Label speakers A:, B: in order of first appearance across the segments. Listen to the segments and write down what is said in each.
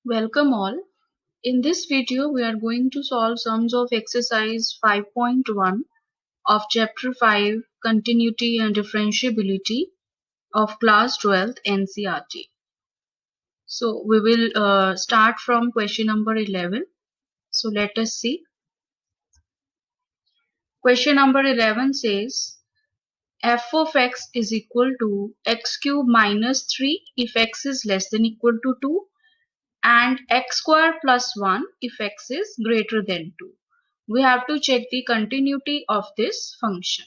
A: Welcome all. In this video, we are going to solve sums of exercise 5.1 of chapter 5 Continuity and Differentiability of class 12th NCERT. So we will start from question number 11. So let us see. Question number 11 says f of x is equal to x cube minus 3 if x is less than equal to 2 and x square plus 1 if x is greater than 2. We have to check the continuity of this function.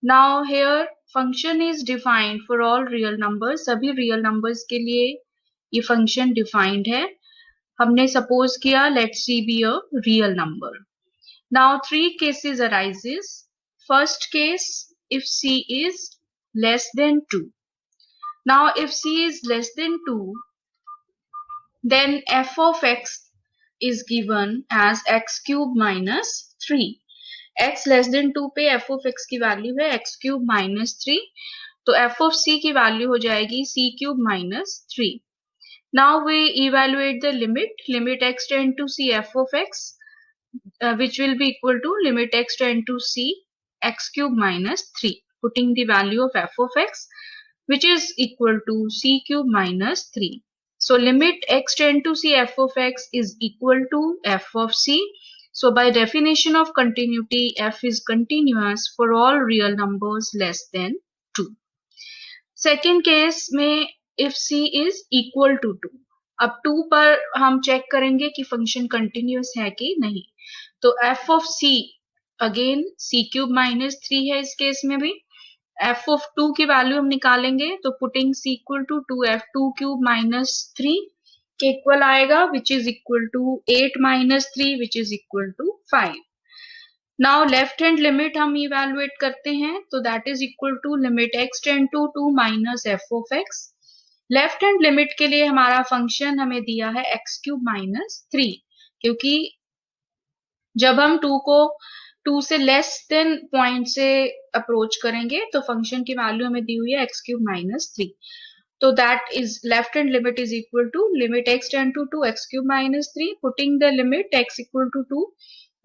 A: Now here function is defined for all real numbers. सभी real numbers के लिए ये function defined है. हमने suppose किया let c be a real number. Now three cases arises. First case, if c is less than 2. Now if c is less than 2, then f of x is given as x cube minus 3. x less than 2 पे f of x की value है x cube minus 3. तो f of c की value हो जाएगी c cube minus 3. Now we evaluate the limit x tend to c f of x which will be equal to limit x tend to c x cube minus 3. Putting the value of f of x which is equal to c cube minus 3. So limit x tend to c f of x is equal to f of c. So by definition of continuity, f is continuous for all real numbers less than 2. Second case में if c is equal to 2. अब 2 पर हम check करेंगे कि function continuous है कि नहीं. तो f of c again c cube minus 3 है इस केस में भी. f of 2 की वैल्यू हम निकालेंगे तो putting c equal to 2f2 cube minus 3 के इक्वल आएगा which is equal to 8 minus 3 which is equal to 5. Now left hand limit हम evaluate करते हैं तो that is equal to limit x tend to 2 minus f of x. Left hand limit के लिए हमारा function हमें दिया है x क्यूब माइनस 3 क्योंकि जब हम 2 को 2 से लेस देन पॉइंट से अप्रोच करेंगे तो फंक्शन की वैल्यू हमें दी हुई है x cube minus 3. So that is left hand limit is equal to limit x tend to 2 x cube minus 3. Putting the limit x equal to 2,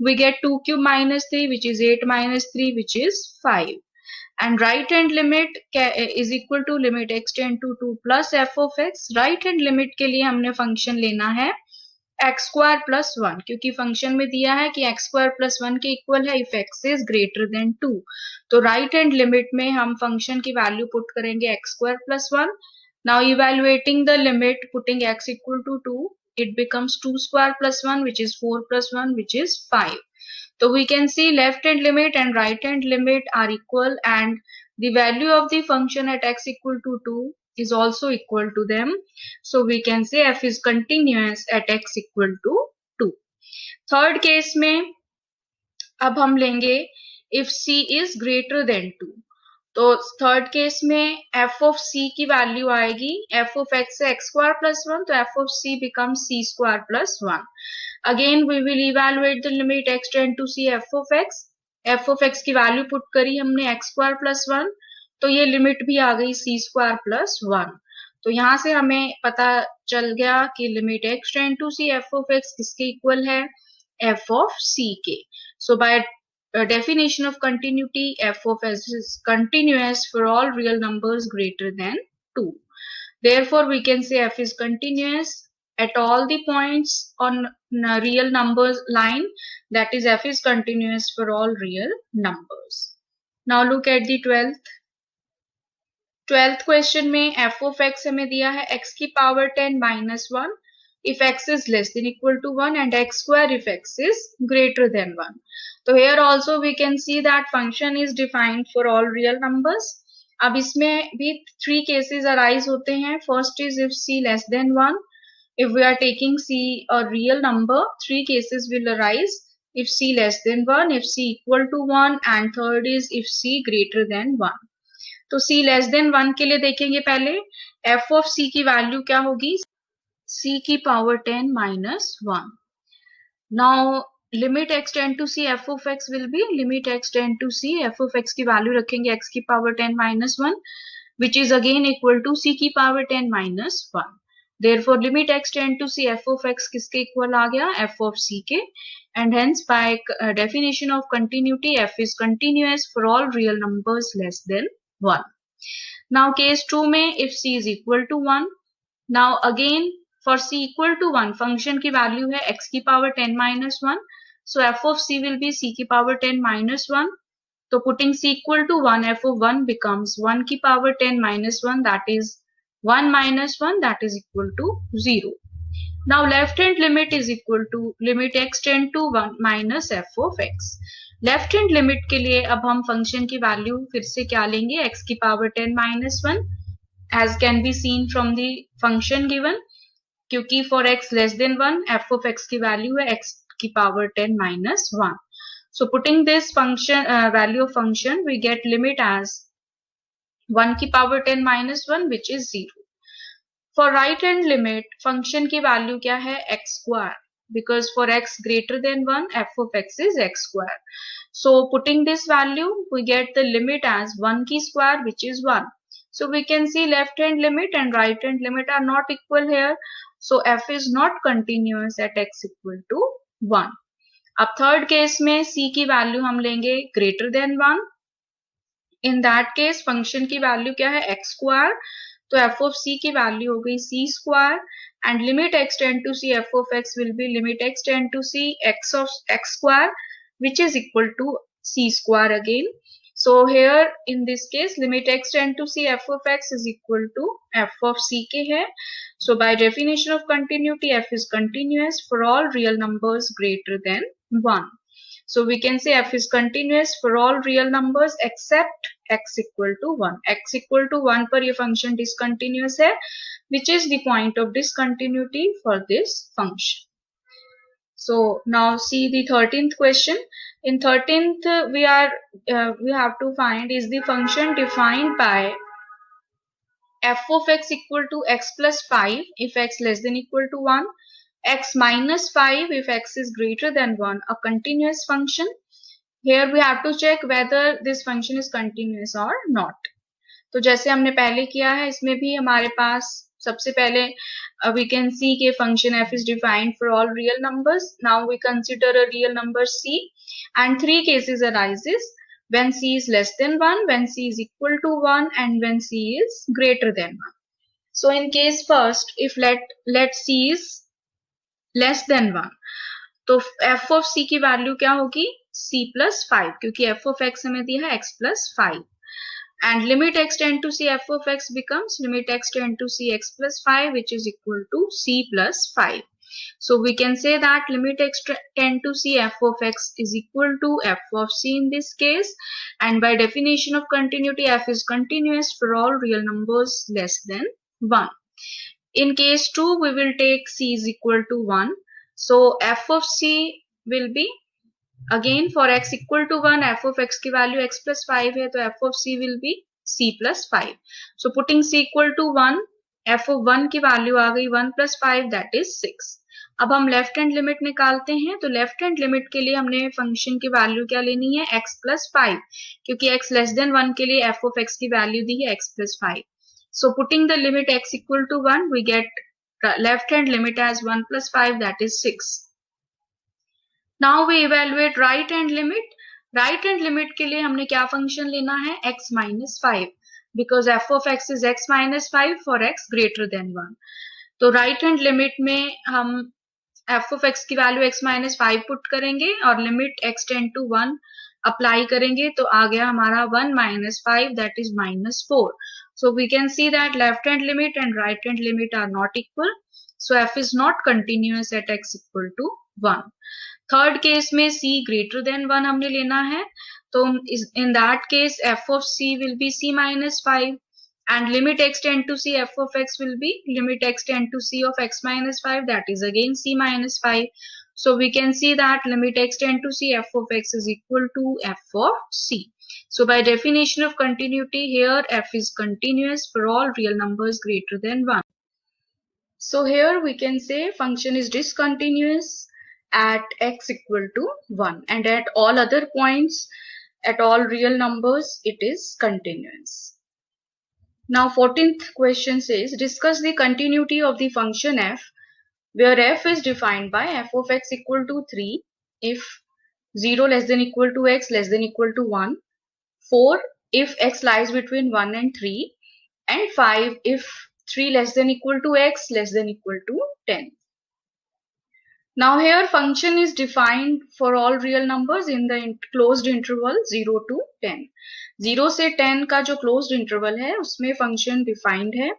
A: we get 2 cube minus 3 which is 8 minus 3 which is 5. And right hand limit is equal to limit x tend to 2 plus f of x. Right hand limit के लिए हमने function लेना है x square plus 1 क्योंकि function में दिया है कि x square plus 1 के equal है if x is greater than 2. तो right hand limit में हम function की value put करेंगे x square plus 1. Now evaluating the limit, putting x equal to 2, it becomes 2 square plus 1 which is 4 plus 1 which is 5. So we can see left hand limit and right hand limit are equal and the value of the function at x equal to 2 is also equal to them. So we can say f is continuous at x equal to 2. Third case में अब हम लेंगे if c is greater than 2. तो third case में f of c की value आएगी f of x से x square plus 1 तो f of c becomes c square plus 1. Again we will evaluate the limit x tend to c f of x की value put करी हमने x square plus 1 तो ये limit भी आ गई c square plus 1. तो यहाँ से हमें पता चल गया कि limit x tend to c f of x किसके इक्वल है f of c के. So by definition of continuity, f of x is continuous for all real numbers greater than 2. Therefore, we can say f is continuous at all the points on real numbers line. That is, f is continuous for all real numbers. Now look at the 12th question में f of x हमें दिया है x की power 10 minus 1 if x is less than equal to 1 and x square if x is greater than 1. So here also we can see that function is defined for all real numbers. अब इसमें भी 3 cases arise होते हैं. First is if c less than 1. If we are taking c a real number, 3 cases will arise. If c less than 1, if c equal to 1 and third is if c greater than 1. तो c less than 1 के लिए देखेंगे पहले f of c की value क्या होगी c की power 10 minus 1. Now limit x tend to c f of x will be limit x tend to c f of x की वैल्यू रखेंगे x की power 10 minus 1 which is again equal to c की power 10 minus 1. Therefore limit x tend to c f of x किसके equal आ गया, f of c के, and hence by definition of continuity f is continuous for all real numbers less than 1. Now case 2 में if c is equal to 1, now again for c equal to 1 function की value है x की power 10 minus 1, so f of c will be c की power 10 minus 1. So putting c equal to 1, f of 1 becomes 1 की power 10 minus 1, that is 1 minus 1, that is equal to 0. Now left hand limit is equal to limit x tend to 1 minus f of x. Left hand limit के लिए अब हम function की value फिर से क्या लेंगे, x की power 10 minus 1 as can be seen from the function given, क्योंकि for x less than 1 f of x की वैल्यू है x की power 10 minus 1. So putting this function value of function, we get limit as 1 की power 10 minus 1 which is 0. For right hand limit, function की value क्या है, x square, because for x greater than 1 f of x is x square. So putting this value, we get the limit as 1 की square which is 1. So we can see left hand limit and right hand limit are not equal here. So f is not continuous at x equal to 1. अब third case में c की value हम लेंगे greater than 1. In that case function की value क्या है, x square, तो f of c की वैल्यू हो गई c square, and limit x tend to c f of x will be limit x tend to c x of x square which is equal to c square again. So here in this case limit x tend to c f of x is equal to f of c के है. So by definition of continuity f is continuous for all real numbers greater than 1. So we can say f is continuous for all real numbers except x equal to 1. x equal to 1 पर ये function discontinuous है, which is the point of discontinuity for this function. So now see the 13th question. In 13th we have to find is the function defined by f of x equal to x plus 5 if x less than equal to 1, x minus 5 if x is greater than 1, a continuous function. Here we have to check whether this function is continuous or not. तो जैसे हमने पहले किया है इसमें भी हमारे पास सबसे पहले we can see कि function f is defined for all real numbers. Now we consider a real number c and three cases arises when c is less than 1, when c is equal to 1 and when c is greater than 1. So in case first if let c is less than 1, तो f of c की value क्या होगी, c plus 5, क्योंकि f of x हमें दिया है x plus 5, and limit x tend to c f of x becomes limit x tend to c x plus 5 which is equal to c plus 5. So we can say that limit x tend to c f of x is equal to f of c in this case, and by definition of continuity f is continuous for all real numbers less than 1. In case 2 we will take c is equal to 1, so f of c will be again for x equal to 1 f of x की value x plus 5 है, तो f of c will be c plus 5. So putting c equal to 1, f of 1 की value आ गई 1 plus 5 that is 6. अब हम left hand limit निकालते हैं, तो लेफ्ट हैंड लिमिट के लिए हमने फंक्शन की वैल्यू क्या लेनी है, x plus 5, क्योंकि x less than 1 के लिए f of x की वैल्यू दी है x plus 5. So putting the limit x equal to 1 we get left hand limit as 1 plus 5 that is 6. Now we evaluate right hand limit. Right hand limit के लिए हमने क्या function लेना है, x minus 5, because f of x is x minus 5 for x greater than 1. तो right hand limit में हम f of x की वैल्यू x minus 5 पुट करेंगे और limit x tend to 1 apply करेंगे, तो आ गया हमारा 1 minus 5 that is minus 4. So we can see that left hand limit and right hand limit are not equal. So f is not continuous at x equal to 1. Third case में c greater than 1 हमने लेना है, तो इन that case f of c will be c minus 5 and limit x tend to c f of x will be limit x tend to c of x minus 5 that is again c minus 5. So we can see that limit x tend to c f of x is equal to f of c. So by definition of continuity here f is continuous for all real numbers greater than 1. So here we can say function is discontinuous at x equal to 1 and at all other points at all real numbers it is continuous. Now 14th question says discuss the continuity of the function f where f is defined by f of x equal to 3 if 0 less than equal to x less than equal to 1, 4 if x lies between 1 and 3, and 5 if 3 less than equal to x less than equal to 10. Now here function is defined for all real numbers in the closed interval 0 to 10. 0 से 10 का जो closed interval है उसमें function defined है.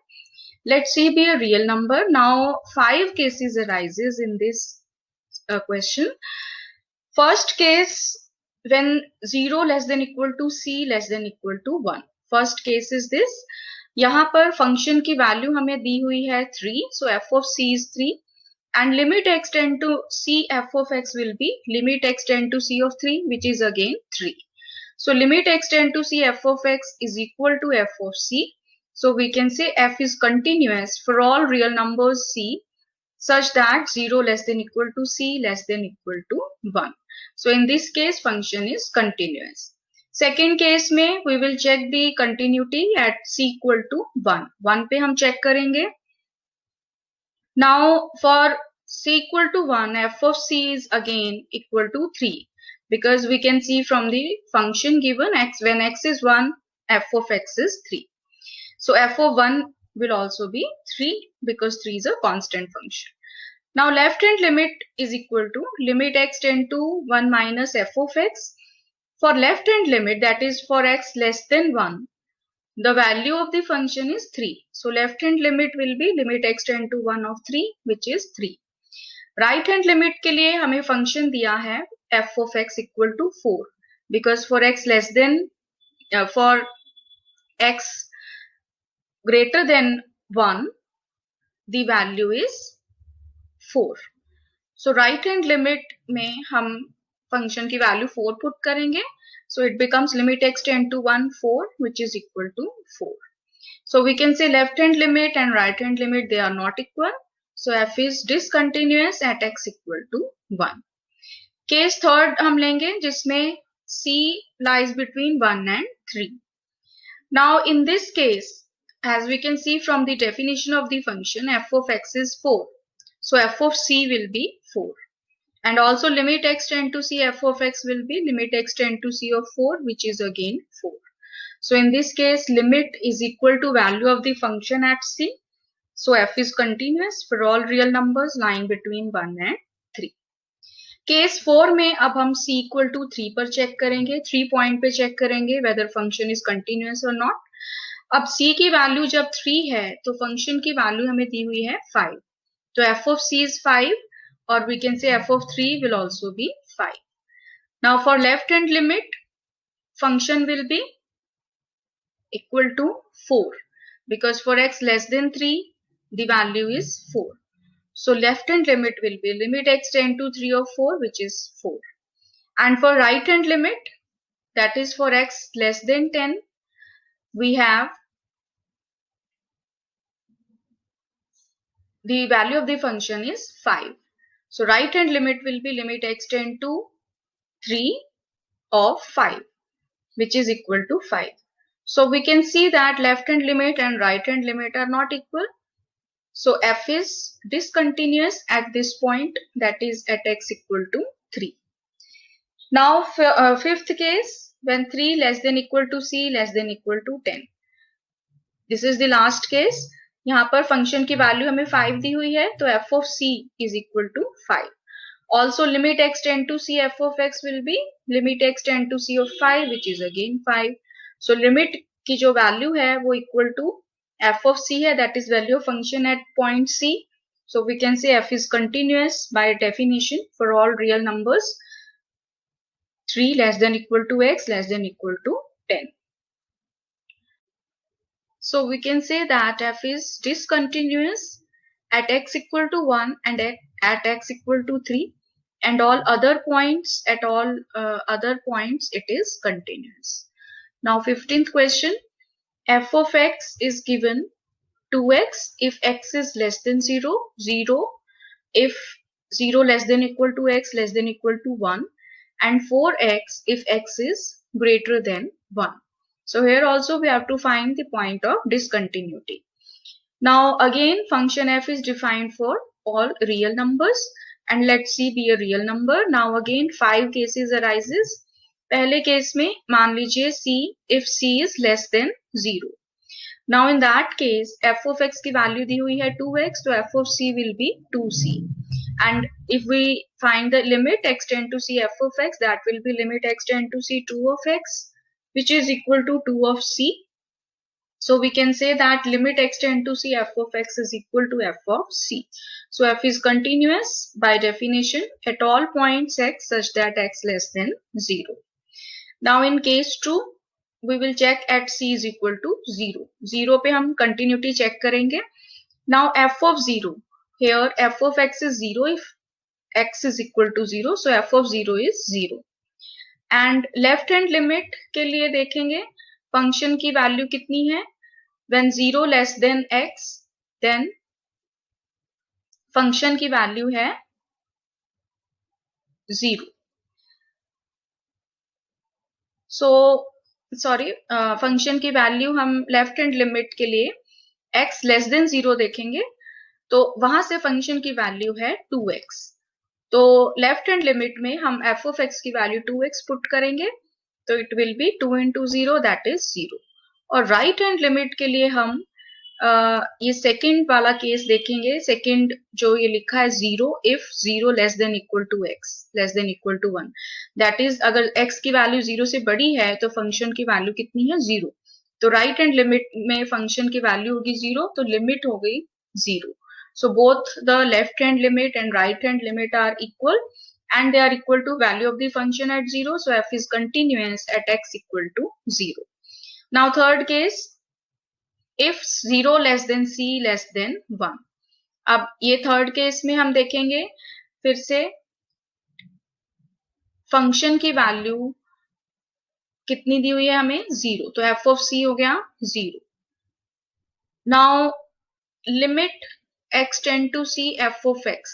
A: Let C be a real number. Now 5 cases arises in this question. First case when 0 less than equal to C less than equal to 1. First case is this. यहाँ पर function की value हमें दी हुई है 3. So f of C is 3. And limit x tend to C f of x will be limit x tend to C of 3, which is again 3. So limit x tend to C f of x is equal to f of C. So we can say f is continuous for all real numbers C such that 0 less than equal to C less than equal to 1. So in this case function is continuous. Second case में we will check the continuity at C equal to 1. 1 पे हम check करेंगे. Now for C equal to 1, f of C is again equal to 3 because we can see from the function given x when x is 1, f of x is 3. So f of 1 will also be 3 because 3 is a constant function. Now left hand limit is equal to limit x tend to 1 minus f of x. For left hand limit, that is for x less than 1, the value of the function is 3. So left hand limit will be limit x tend to 1 of 3, which is 3. Right hand limit के लिए हमें function दिया है f of x equal to 4 because for x less than for x greater than 1 the value is 4. So right hand limit में हम function की value 4 put करेंगे. So it becomes limit x tend to 1, 4, which is equal to 4. So we can say left hand limit and right hand limit, they are not equal. So f is discontinuous at x equal to 1. Case third हम लेंगे जिसमें C lies between 1 and 3. Now in this case, as we can see from the definition of the function, f of x is 4. So f of C will be 4. And also limit x tend to C f of x will be limit x tend to C of 4, which is again 4. So in this case, limit is equal to value of the function at C. So f is continuous for all real numbers lying between 1 and 3. Case 4 में अब हम C equal to 3 पर check करेंगे. 3 point पे check करेंगे whether function is continuous or not. अब C की value जब 3 है तो function की value हमें दी हुई है 5. तो f of C is 5 or we can say f of 3 will also be 5. Now for left hand limit, function will be equal to 4 because for x less than 3 the value is 4. So left hand limit will be limit x tend to 3 of 4, which is 4. And for right hand limit, that is for x less than 10, we have the value of the function is 5. So right hand limit will be limit x tend to 3 of 5, which is equal to 5. So we can see that left hand limit and right hand limit are not equal. So f is discontinuous at this point, that is at x equal to 3. Now fifth case, when 3 less than equal to C less than equal to 10. This is the last case. यहाँ पर function की value हमें 5 दी हुई है तो f of C is equal to 5. Also limit x tend to C f of x will be limit x tend to C of 5, which is again 5. So limit की जो value है वो equal to f of C है, that is value of function at point C. So we can say f is continuous by definition for all real numbers 3 less than equal to x less than equal to 10. So we can say that f is discontinuous at x equal to 1 and at x equal to 3, and all other points at all other points it is continuous. Now 15th question, f of x is given 2x if x is less than 0, 0 if 0 less than equal to x less than equal to 1, and 4x if x is greater than 1. So here also we have to find the point of discontinuity. Now again function f is defined for all real numbers, and let c be a real number. Now again 5 cases arises. पहले case में मान लीजिए c, if c is less than 0. Now in that case f of x की value दी हुई है 2x, तो f of c will be 2c. And if we find the limit x tend to c f of x, that will be limit x tend to c 2 of x, which is equal to 2 of c. So we can say that limit x tend to c f of x is equal to f of c. So f is continuous by definition at all points x such that x less than 0. Now in case 2, we will check at c is equal to 0. 0 पे हम continuity check करेंगे. Now f of 0, here f of x is 0 if x is equal to 0, so f of 0 is 0. And left hand limit के लिए देखेंगे function की value कितनी है. When 0 less than x, then function की value है 0. So sorry, function की value हम left hand limit के लिए x less than 0 देखेंगे, तो वहां से function की value है 2x. तो लेफ्ट हैंड लिमिट में हम f of x की वैल्यू 2x पुट करेंगे, तो it will be 2 into 0, that is 0. और राइट हैंड लिमिट के लिए हम ये सेकंड वाला केस देखेंगे. सेकंड जो ये लिखा है 0 if 0 less than equal to x, less than equal to 1, that is अगर x की वैल्यू 0 से बड़ी है तो फंक्शन की वैल्यू कितनी है 0. तो राइट हैंड लिमिट में फंक्शन की वैल्यू होगी 0, तो लिमिट हो गई 0. So both the left hand limit and right hand limit are equal, and they are equal to value of the function at 0. So f is continuous at x equal to 0. Now third case, if 0 less than c less than 1. अब ये third case में हम देखेंगे फिर से function की value कितनी दी हुई है हमें 0, तो f of c हो गया 0. Now limit x tend to c f of x,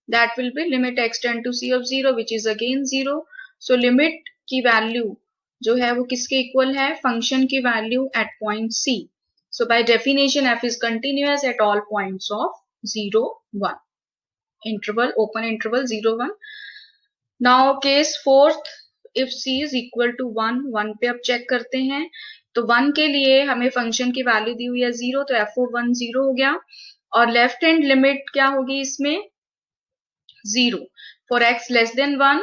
A: that will be limit x tend to c of 0, which is again 0. So limit की वैल्यू जो है वो किसके इक्वल है, फंक्शन की value at point c. So by definition f is continuous at all points of 0 1, interval open interval 0 1. Now case fourth, if c is equal to 1, 1 पे अब check करते हैं. तो 1 के लिए हमें फंक्शन की वैल्यू दी हुई है 0, तो f of 1 0 हो गया. और लेफ्ट हैंड लिमिट क्या होगी इसमें 0. For x less then 1,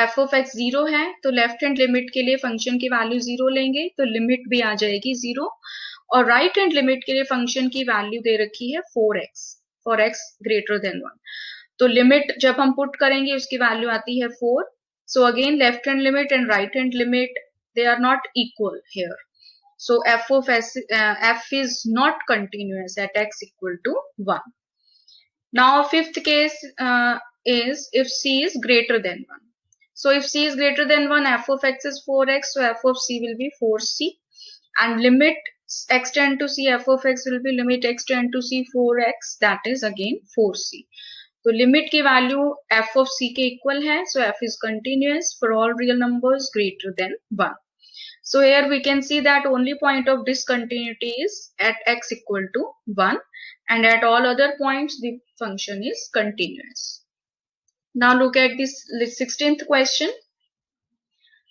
A: f of x 0 है, तो लेफ्ट हैंड लिमिट के लिए फंक्शन की वैल्यू 0 लेंगे, तो लिमिट भी आ जाएगी 0. और राइट हैंड लिमिट के लिए फंक्शन की वैल्यू दे रखी है 4x, for x greater than 1. तो लिमिट जब हम पुट करेंगे उसकी वैल्यू आती है 4. So again left hand limit and right hand limit, they are not equal here. So f of f is not continuous at x equal to 1. Now fifth case is if c is greater than 1. So if c is greater than 1, f of x is 4x, so f of c will be 4c. And limit x tend to c f of x will be limit x tend to c 4x, that is again 4c. तो limit की value f of c के equal है, so f is continuous for all real numbers greater than 1. So here we can see that only point of discontinuity is at x equal to 1, and at all other points the function is continuous. Now look at this 16th question.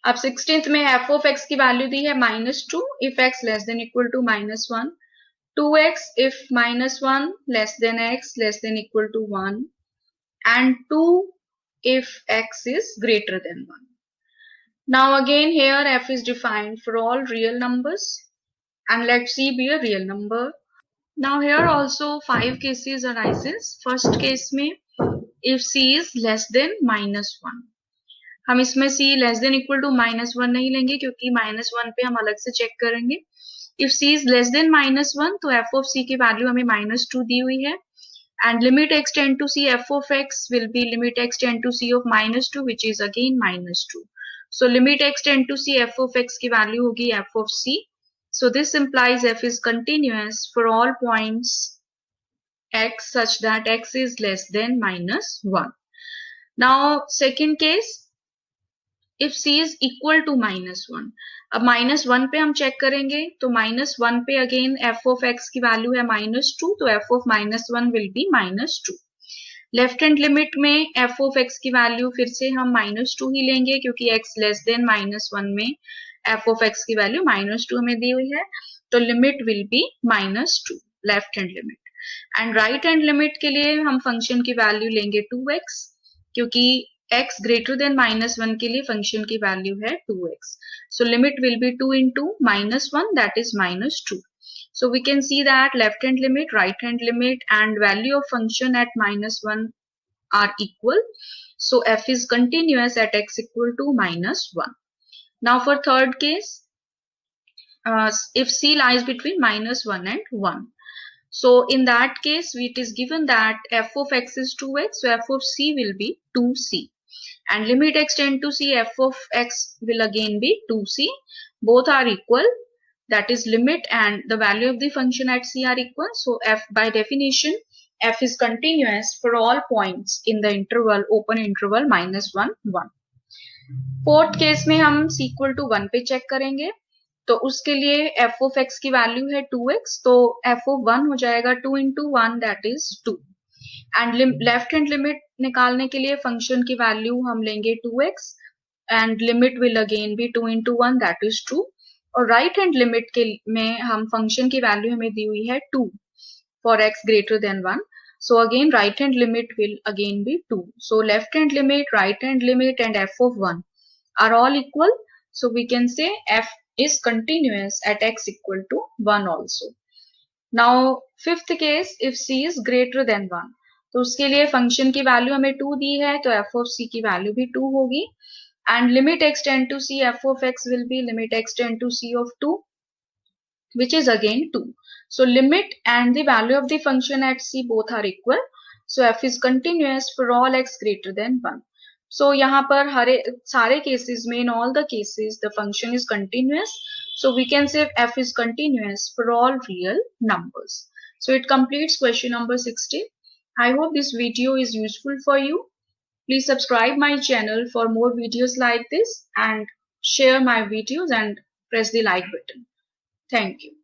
A: अब 16th में f of x की value दी है -2 if x less than equal to -1, 2x if -1 less than x less than equal to 1, and 2 if x is greater than 1. Now again here f is defined for all real numbers, and let c be a real number. Now here also 5 cases arises. First case में if c is less than -1, हम इसमें c less than equal to -1 नहीं लेंगे क्योंकि -1 पे हम अलग से चेक करेंगे. If c is less than -1, तो f of c की वैल्यू हमें -2 दी हुई है, and limit x tend to c f of x will be limit x tend to c of -2, which is again -2. So limit x tend to c f of x की value होगी f of c. So this implies f is continuous for all points x such that x is less than -1. Now second case, if C is equal to -1। अब -1 पे हम check करेंगे, तो -1 पे again F of x की value है -2, तो F of -1 will be -2। Left hand limit में एफ ऑफ एक्स की वैल्यू फिर से हम -2 ही लेंगे, क्योंकि x लेस देन -1 में एफ ऑफ एक्स की वैल्यू -2 हमें दी हुई है, तो limit will be -2 left hand limit. And right hand limit के लिए हम फंक्शन की वैल्यू लेंगे 2x, क्योंकि x ग्रेटर देन -1 के लिए फंक्शन की वैल्यू है 2x, so limit will be 2 into -1, that is -2. So we can see that left hand limit, right hand limit and value of function at -1 are equal, so f is continuous at x equal to -1. Now for third case, if c lies between -1 and 1. So in that case, it is given that f of x is 2x, so f of c will be 2c. And limit x tend to c, f of x will again be 2c. Both are equal, that is limit and the value of the function at c are equal. So f, by definition, f is continuous for all points in the interval, open interval -1, 1. Fourth case में हम c equal to 1 पे check करेंगे, तो उसके लिए f of x की value है 2x, तो f ऑफ 1 हो जाएगा 2 into 1, that is 2. And left hand limit निकालने के लिए फंक्शन की वैल्यू हम लेंगे 2x and limit will again be 2 into 1, that is 2. और राइट हैंड लिमिट के में हम फंक्शन की वैल्यू हमें दी हुई है 2 for x greater than 1. So again right hand limit will again be 2. So left hand limit, right hand limit and f of 1 are all equal. So we can say f is continuous at x equal to 1 also. Now fifth case, if c is greater than 1, तो उसके लिए function की value हमें 2 दी है, तो f of c की value भी 2 होगी and limit x tend to c, f of x will be limit x tend to c of 2, which is again 2. So limit and the value of the function at c both are equal. So f is continuous for all x greater than 1. So यहाँ पर सारे cases में, in all the cases, the function is continuous. So we can say f is continuous for all real numbers. So it completes question number 60. I hope this video is useful for you. Please subscribe my channel for more videos like this and share my videos and press the like button. Thank you.